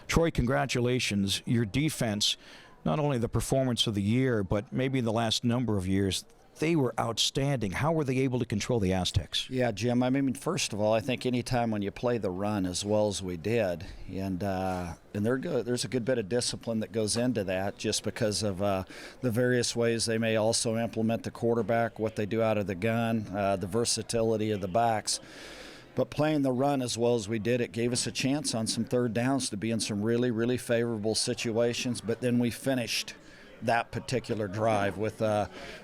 Troy, congratulations. Your defense, not only the performance of the year, but maybe in the last number of years, they were outstanding. How were they able to control the Aztecs? Yeah, Jim, I mean, first of all, I think anytime when you play the run as well as we did, and they're good, there's a good bit of discipline that goes into that just because of the various ways they may also implement the quarterback, what they do out of the gun, the versatility of the backs. But playing the run as well as we did, it gave us a chance on some third downs to be in some really, really favorable situations. But then we finished that particular drive with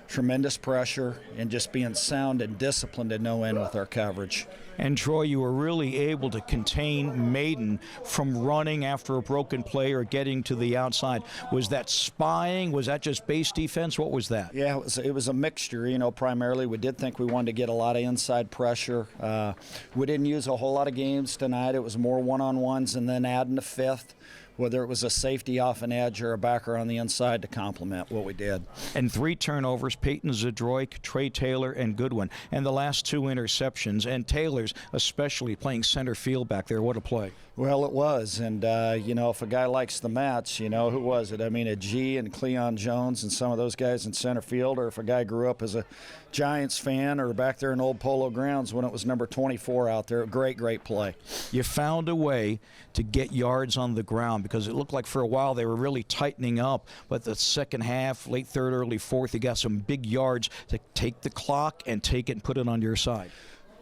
tremendous pressure and just being sound and disciplined to no end with our coverage. And Troy, you were really able to contain Maiden from running after a broken play or getting to the outside. Was that spying? Was that just base defense? What was that? Yeah, it was a mixture. You know, primarily we did think we wanted to get a lot of inside pressure. We didn't use a whole lot of games tonight. It was more one-on-ones and then adding a fifth, whether it was a safety off an edge or a backer on the inside to complement what we did. And 3 turnovers, Peyton Zadroik, Trey Taylor, and Goodwin. And the last 2 interceptions, and Taylor's especially playing center field back there. What a play. Well, it was. And, you know, if a guy likes the Mets, you know, who was it? I mean, a G and Cleon Jones and some of those guys in center field, or if a guy grew up as a Giants fan or back there in Old Polo Grounds when it was number 24 out there. Great, great play. You found a way to get yards on the ground because it looked like for a while they were really tightening up. But the second half, late third, early fourth, you got some big yards to take the clock and take it and put it on your side.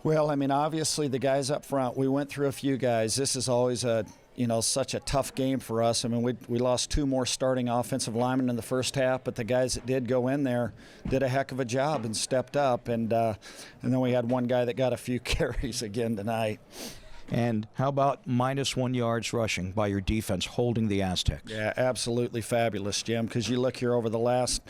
Well, I mean, obviously the guys up front, we went through a few guys. This is always such a tough game for us. I mean, we lost 2 more starting offensive linemen in the first half, but the guys that did go in there did a heck of a job and stepped up. And then we had one guy that got a few carries again tonight. And how about -1 yards rushing by your defense holding the Aztecs? Yeah, absolutely fabulous, Jim, because you look here over the last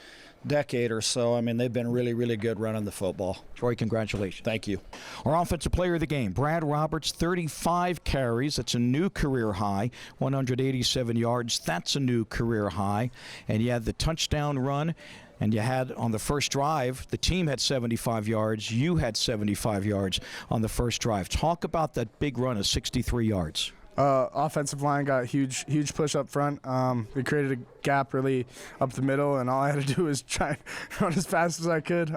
decade or so, I mean, they've been really, really good running the football. Troy, congratulations. Thank you. Our offensive player of the game, Brad Roberts, 35 carries. That's a new career high. 187 yards. That's a new career high. And you had the touchdown run. And you had on the first drive, the team had 75 yards. You had 75 yards on the first drive. Talk about that big run of 63 yards. Offensive line got huge push up front. We created a gap really up the middle, and all I had to do was try and run as fast as I could.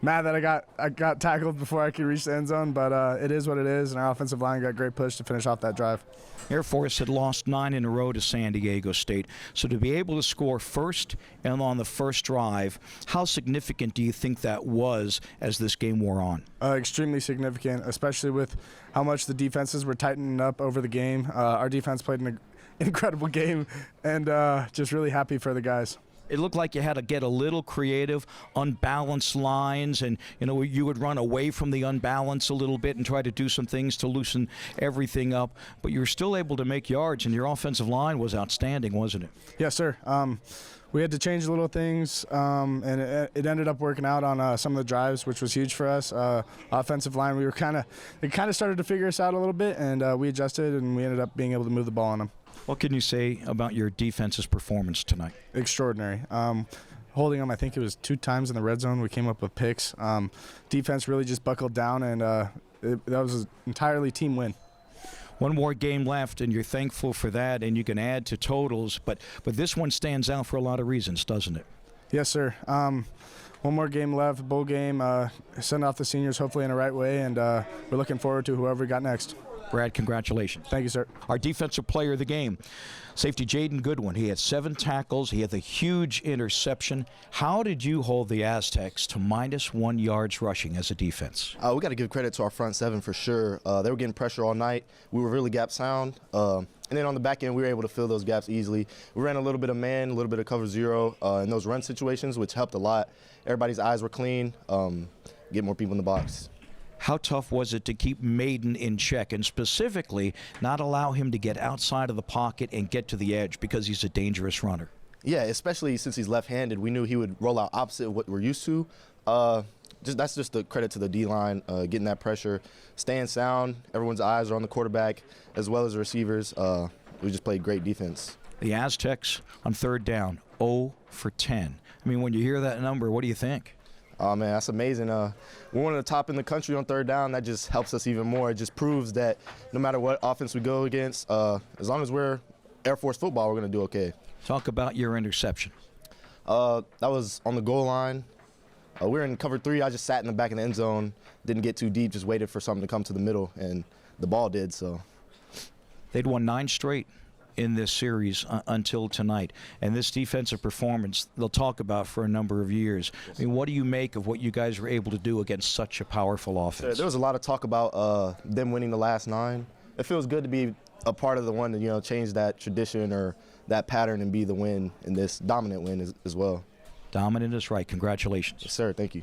Mad that I got tackled before I could reach the end zone, but it is what it is, and our offensive line got great push to finish off that drive. Air Force had lost 9 in a row to San Diego State, so to be able to score first and on the first drive, how significant do you think that was as this game wore on? Extremely significant, especially with how much the defenses were tightening up over the game. Our defense played an incredible game, and just really happy for the guys. It looked like you had to get a little creative, unbalanced lines, and you would run away from the unbalance a little bit and try to do some things to loosen everything up. But you were still able to make yards, and your offensive line was outstanding, wasn't it? Yes, sir. We had to change little things, and it ended up working out on some of the drives, which was huge for us. Offensive line, they kind of started to figure us out a little bit, and we adjusted, and we ended up being able to move the ball on them. What can you say about your defense's performance tonight? Extraordinary. Holding them, I think it was 2 times in the red zone. We came up with picks. Defense really just buckled down, and that was an entirely team win. One more game left, and you're thankful for that, and you can add to totals. But this one stands out for a lot of reasons, doesn't it? Yes, sir. One more game left, bowl game. Send off the seniors hopefully in the right way, and we're looking forward to whoever we got next. Brad, congratulations. Thank you, sir. Our defensive player of the game, safety Jaden Goodwin. He had 7 tackles. He had the huge interception. How did you hold the Aztecs to -1 yards rushing as a defense? We got to give credit to our front 7 for sure. They were getting pressure all night. We were really gap sound. And then on the back end, we were able to fill those gaps easily. We ran a little bit of man, a little bit of cover 0 in those run situations, which helped a lot. Everybody's eyes were clean, get more people in the box. How tough was it to keep Maiden in check and specifically not allow him to get outside of the pocket and get to the edge because he's a dangerous runner? Yeah, especially since he's left-handed. We knew he would roll out opposite of what we're used to. That's just the credit to the D-line, getting that pressure, staying sound. Everyone's eyes are on the quarterback as well as the receivers. We just played great defense. The Aztecs on third down, 0 for 10. I mean, when you hear that number, what do you think? Oh, man, that's amazing. We're one of the top in the country on third down. That just helps us even more. It just proves that no matter what offense we go against, as long as we're Air Force football, we're going to do okay. Talk about your interception. That was on the goal line. We were in cover 3. I just sat in the back of the end zone, didn't get too deep, just waited for something to come to the middle, and the ball did. So They'd won 9 straight in this series until tonight. And this defensive performance they'll talk about for a number of years. I mean, what do you make of what you guys were able to do against such a powerful offense? There was a lot of talk about them winning the last 9. It feels good to be a part of the one to, change that tradition or that pattern and be the win in this dominant win as well. Dominant is right. Congratulations. Yes, sir. Thank you.